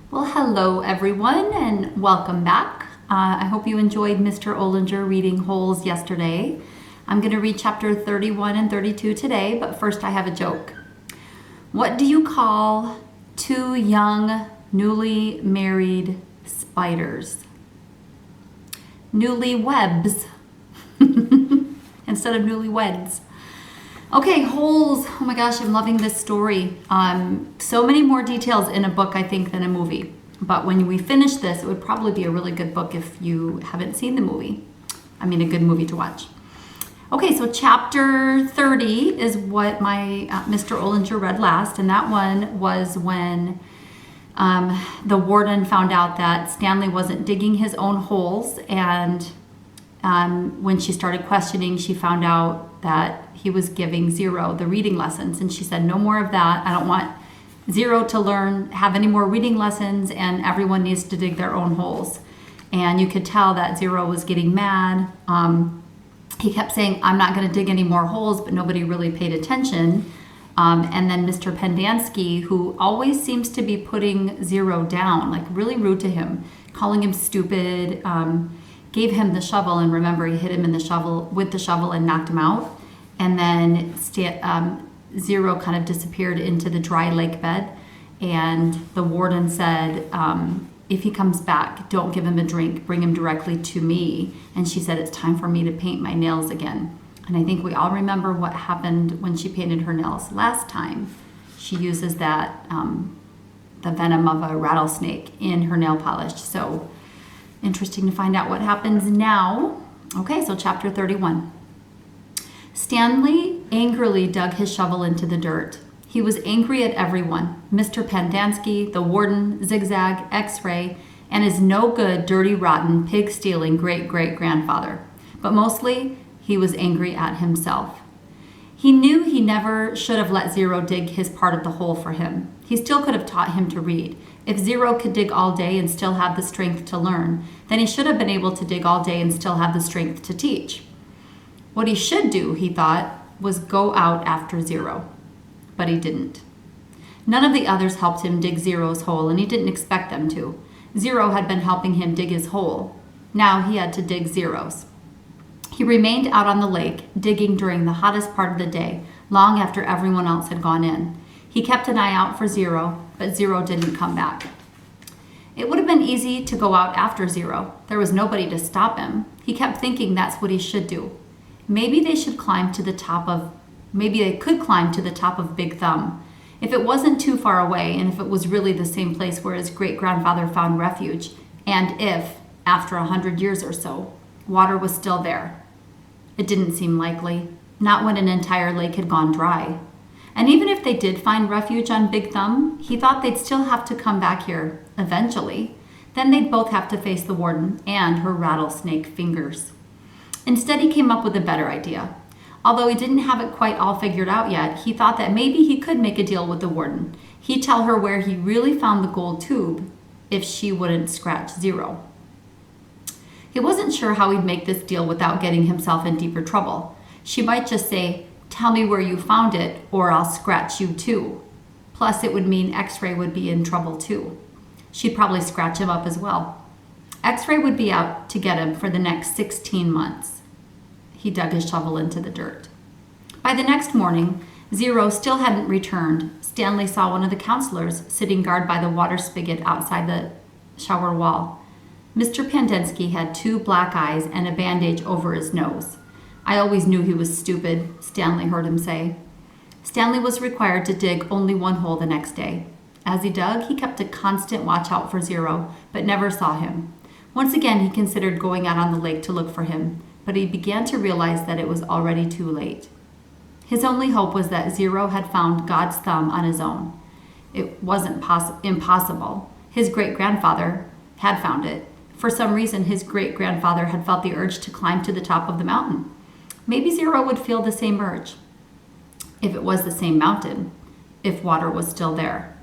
Well, hello everyone and welcome back. I hope you enjoyed Mr. Olinger reading Holes yesterday. I'm going to read chapter 31 and 32 today, but first I have a joke. What do you call two young, newly married spiders? Newlywebs instead of newlyweds. Okay, Holes. Oh my gosh, I'm loving this story. So many more details in a book, I think, than a movie. But when we finish this, it would probably be a really good book if you haven't seen the movie. I mean, a good movie to watch. Okay, so chapter 30 is what my Mr. Olinger read last, and that one was when the warden found out that Stanley wasn't digging his own holes, and when she started questioning, she found out that he was giving Zero the reading lessons, and she said, no more of that. I don't want Zero to have any more reading lessons, and everyone needs to dig their own holes. And you could tell that Zero was getting mad. He kept saying, I'm not going to dig any more holes, but nobody really paid attention. And then Mr. Pendanski, who always seems to be putting Zero down, like really rude to him, calling him stupid, gave him the shovel, and remember, he hit him with the shovel and knocked him out. And then Zero kind of disappeared into the dry lake bed, and the warden said, if he comes back, don't give him a drink, bring him directly to me. And she said, it's time for me to paint my nails again. And I think we all remember what happened when she painted her nails last time. She uses that, the venom of a rattlesnake in her nail polish. So interesting to find out what happens now. Okay, so chapter 31. Stanley angrily dug his shovel into the dirt. He was angry at everyone, Mr. Pendanski, the warden, Zigzag, X-Ray, and his no-good, dirty, rotten, pig-stealing great-great-grandfather. But mostly, he was angry at himself. He knew he never should have let Zero dig his part of the hole for him. He still could have taught him to read. If Zero could dig all day and still have the strength to learn, then he should have been able to dig all day and still have the strength to teach. What he should do, he thought, was go out after Zero. But he didn't. None of the others helped him dig Zero's hole, and he didn't expect them to. Zero had been helping him dig his hole. Now he had to dig Zero's. He remained out on the lake, digging during the hottest part of the day, long after everyone else had gone in. He kept an eye out for Zero, but Zero didn't come back. It would have been easy to go out after Zero. There was nobody to stop him. He kept thinking that's what he should do. Maybe they could climb to the top of Big Thumb. If it wasn't too far away, and if it was really the same place where his great-grandfather found refuge, and if, after 100 years or so, water was still there. It didn't seem likely, not when an entire lake had gone dry. And even if they did find refuge on Big Thumb, he thought they'd still have to come back here, eventually. Then they'd both have to face the warden and her rattlesnake fingers. Instead, he came up with a better idea. Although he didn't have it quite all figured out yet, he thought that maybe he could make a deal with the warden. He'd tell her where he really found the gold tube if she wouldn't scratch Zero. He wasn't sure how he'd make this deal without getting himself in deeper trouble. She might just say, tell me where you found it, or I'll scratch you too. Plus, it would mean X-Ray would be in trouble too. She'd probably scratch him up as well. X-Ray would be out to get him for the next 16 months. He dug his shovel into the dirt. By the next morning, Zero still hadn't returned. Stanley saw one of the counselors sitting guard by the water spigot outside the shower wall. Mr. Pendanski had 2 black eyes and a bandage over his nose. I always knew he was stupid, Stanley heard him say. Stanley was required to dig only one hole the next day. As he dug, he kept a constant watch out for Zero, but never saw him. Once again, he considered going out on the lake to look for him, but he began to realize that it was already too late. His only hope was that Zero had found God's thumb on his own. It wasn't impossible. His great-grandfather had found it. For some reason, his great-grandfather had felt the urge to climb to the top of the mountain. Maybe Zero would feel the same urge, if it was the same mountain, if water was still there.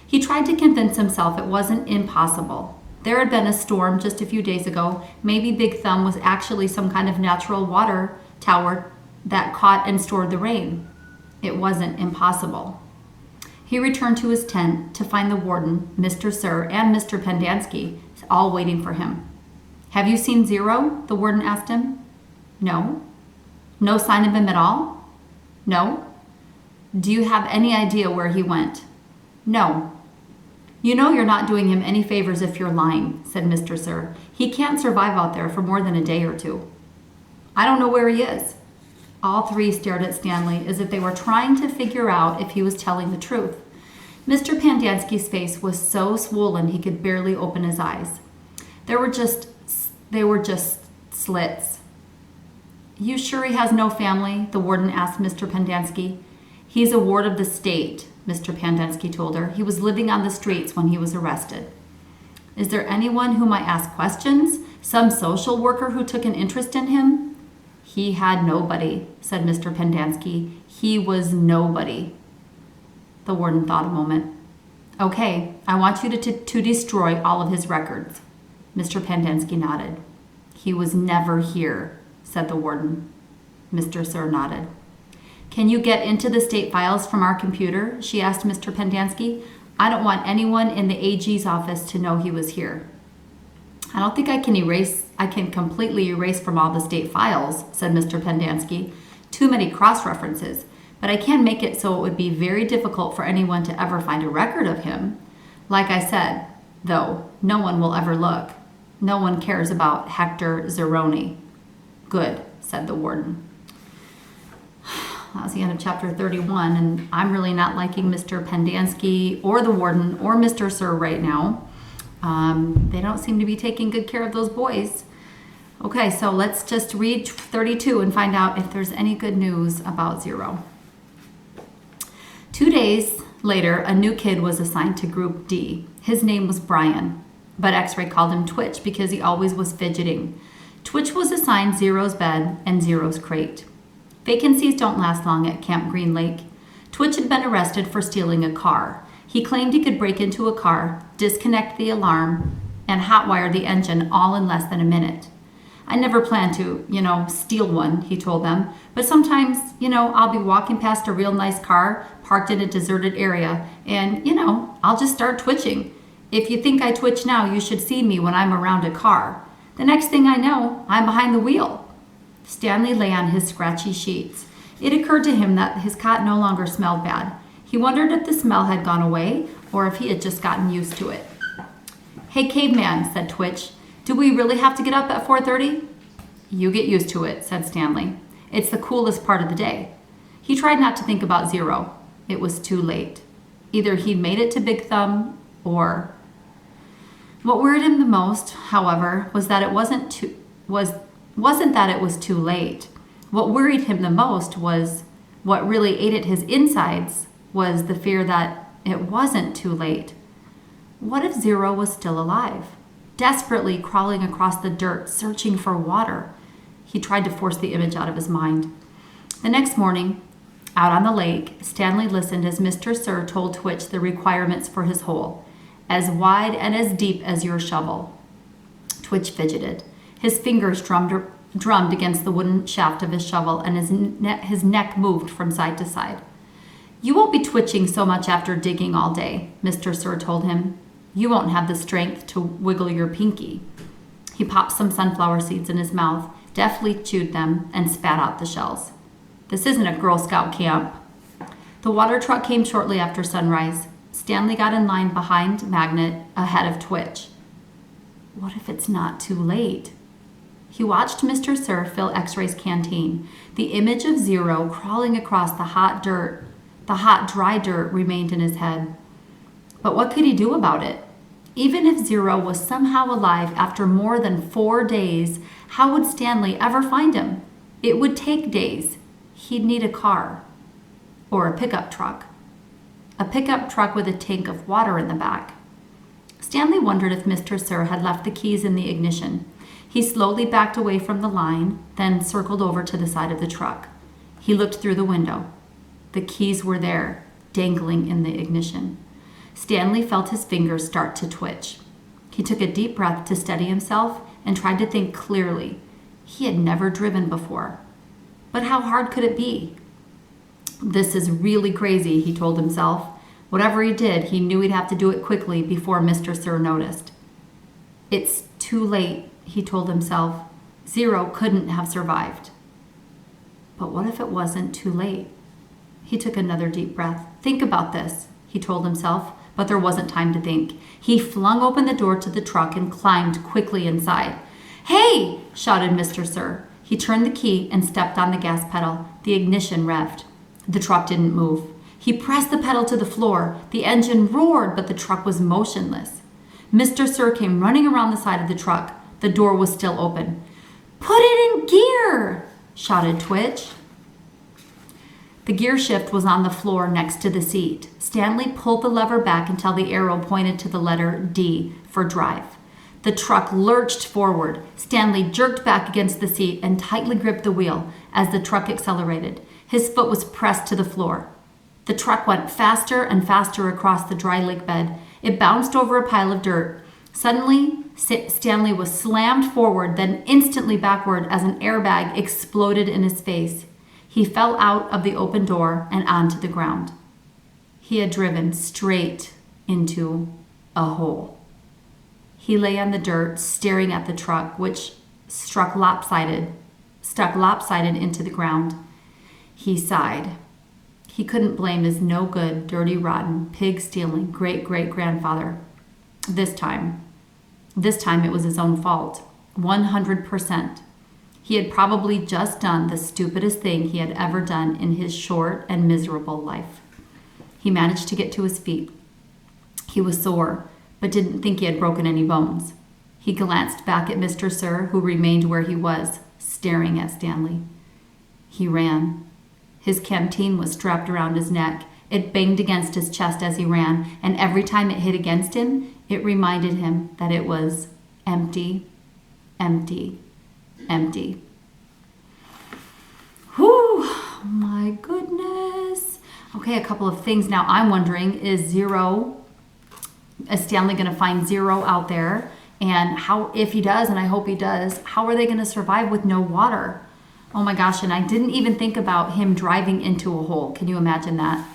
He tried to convince himself it wasn't impossible. There had been a storm just a few days ago. Maybe Big Thumb was actually some kind of natural water tower that caught and stored the rain. It wasn't impossible. He returned to his tent to find the warden, Mr. Sir, and Mr. Pendanski all waiting for him. "Have you seen Zero?" the warden asked him. "No." "No sign of him at all?" "No." "Do you have any idea where he went?" "No." "You know you're not doing him any favors if you're lying," said Mr. Sir. "He can't survive out there for more than a day or two." "I don't know where he is." All three stared at Stanley as if they were trying to figure out if he was telling the truth. Mr. Pendanski's face was so swollen he could barely open his eyes. They were just slits. "You sure he has no family?" the warden asked Mr. Pendanski. "He's a ward of the state," Mr. Pendanski told her. "He was living on the streets when he was arrested." "Is there anyone whom I ask questions? Some social worker who took an interest in him?" "He had nobody," said Mr. Pendanski. "He was nobody." The warden thought a moment. "Okay, I want you to destroy all of his records." Mr. Pendanski nodded. "He was never here," said the warden. Mr. Sir nodded. "Can you get into the state files from our computer?" she asked Mr. Pendanski. "I don't want anyone in the AG's office to know he was here." "I don't think I can completely erase from all the state files," said Mr. Pendanski. "Too many cross-references. But I can make it so it would be very difficult for anyone to ever find a record of him. Like I said, though, no one will ever look. No one cares about Hector Zeroni." "Good," said the warden. That was the end of chapter 31, and I'm really not liking Mr. Pendanski or the warden or Mr. Sir right now. They don't seem to be taking good care of those boys. Okay, so let's just read 32 and find out if there's any good news about Zero. 2 days later, a new kid was assigned to Group D. His name was Brian, but X-Ray called him Twitch because he always was fidgeting. Twitch was assigned Zero's bed and Zero's crate. Vacancies don't last long at Camp Green Lake. Twitch had been arrested for stealing a car. He claimed he could break into a car, disconnect the alarm, and hotwire the engine all in less than a minute. "I never planned to, steal one," he told them. "But sometimes, I'll be walking past a real nice car parked in a deserted area, and, I'll just start twitching. If you think I twitch now, you should see me when I'm around a car. The next thing I know, I'm behind the wheel." Stanley lay on his scratchy sheets. It occurred to him that his cot no longer smelled bad. He wondered if the smell had gone away or if he had just gotten used to it. "Hey, caveman," said Twitch, "do we really have to get up at 4:30? "You get used to it," said Stanley. "It's the coolest part of the day." He tried not to think about Zero. It was too late. Either he'd made it to Big Thumb or... What worried him the most, however, was that it wasn't that it was too late. What worried him the most was what really ate at his insides was the fear that it wasn't too late. What if Zero was still alive, desperately crawling across the dirt, searching for water? He tried to force the image out of his mind. The next morning, out on the lake, Stanley listened as Mr. Sir told Twitch the requirements for his hole. "As wide and as deep as your shovel." Twitch fidgeted. His fingers drummed against the wooden shaft of his shovel, and his neck moved from side to side. "You won't be twitching so much after digging all day," Mr. Sir told him. "You won't have the strength to wiggle your pinky." He popped some sunflower seeds in his mouth, deftly chewed them, and spat out the shells. "This isn't a Girl Scout camp." The water truck came shortly after sunrise. Stanley got in line behind Magnet, ahead of Twitch. What if it's not too late? He watched Mr. Sir fill X-Ray's canteen. The image of Zero crawling across the hot, dry dirt remained in his head. But what could he do about it? Even if Zero was somehow alive after more than 4 days, how would Stanley ever find him? It would take days. He'd need a car. Or a pickup truck. A pickup truck with a tank of water in the back. Stanley wondered if Mr. Sir had left the keys in the ignition. He slowly backed away from the line, then circled over to the side of the truck. He looked through the window. The keys were there, dangling in the ignition. Stanley felt his fingers start to twitch. He took a deep breath to steady himself and tried to think clearly. He had never driven before. But how hard could it be? "This is really crazy," he told himself. Whatever he did, he knew he'd have to do it quickly before Mr. Sir noticed. It's too late, he told himself. Zero couldn't have survived. But what if it wasn't too late? He took another deep breath. Think about this, he told himself, but there wasn't time to think. He flung open the door to the truck and climbed quickly inside. Hey, shouted Mr. Sir. He turned the key and stepped on the gas pedal. The ignition revved. The truck didn't move. He pressed the pedal to the floor. The engine roared, but the truck was motionless. Mr. Sir came running around the side of the truck. The door was still open. Put it in gear, shouted Twitch. The gear shift was on the floor next to the seat. Stanley pulled the lever back until the arrow pointed to the letter D for drive. The truck lurched forward. Stanley jerked back against the seat and tightly gripped the wheel as the truck accelerated. His foot was pressed to the floor. The truck went faster and faster across the dry lake bed. It bounced over a pile of dirt. Suddenly, Stanley was slammed forward, then instantly backward as an airbag exploded in his face. He fell out of the open door and onto the ground. He had driven straight into a hole. He lay on the dirt, staring at the truck, which stuck lopsided into the ground. He sighed. He couldn't blame his no-good, dirty, rotten, pig-stealing great-great-grandfather. This time it was his own fault. 100%. He had probably just done the stupidest thing he had ever done in his short and miserable life. He managed to get to his feet. He was sore, but didn't think he had broken any bones. He glanced back at Mr. Sir, who remained where he was, staring at Stanley. He ran. His canteen was strapped around his neck. It banged against his chest as he ran, and every time it hit against him, it reminded him that it was empty, empty, empty. Whew, my goodness. Okay, a couple of things. Now I'm wondering, is Stanley going to find Zero out there? And how, if he does, and I hope he does, how are they going to survive with no water? Oh my gosh, and I didn't even think about him driving into a hole. Can you imagine that?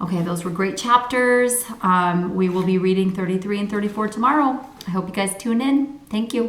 Okay, those were great chapters. We will be reading 33 and 34 tomorrow. I hope you guys tune in. Thank you.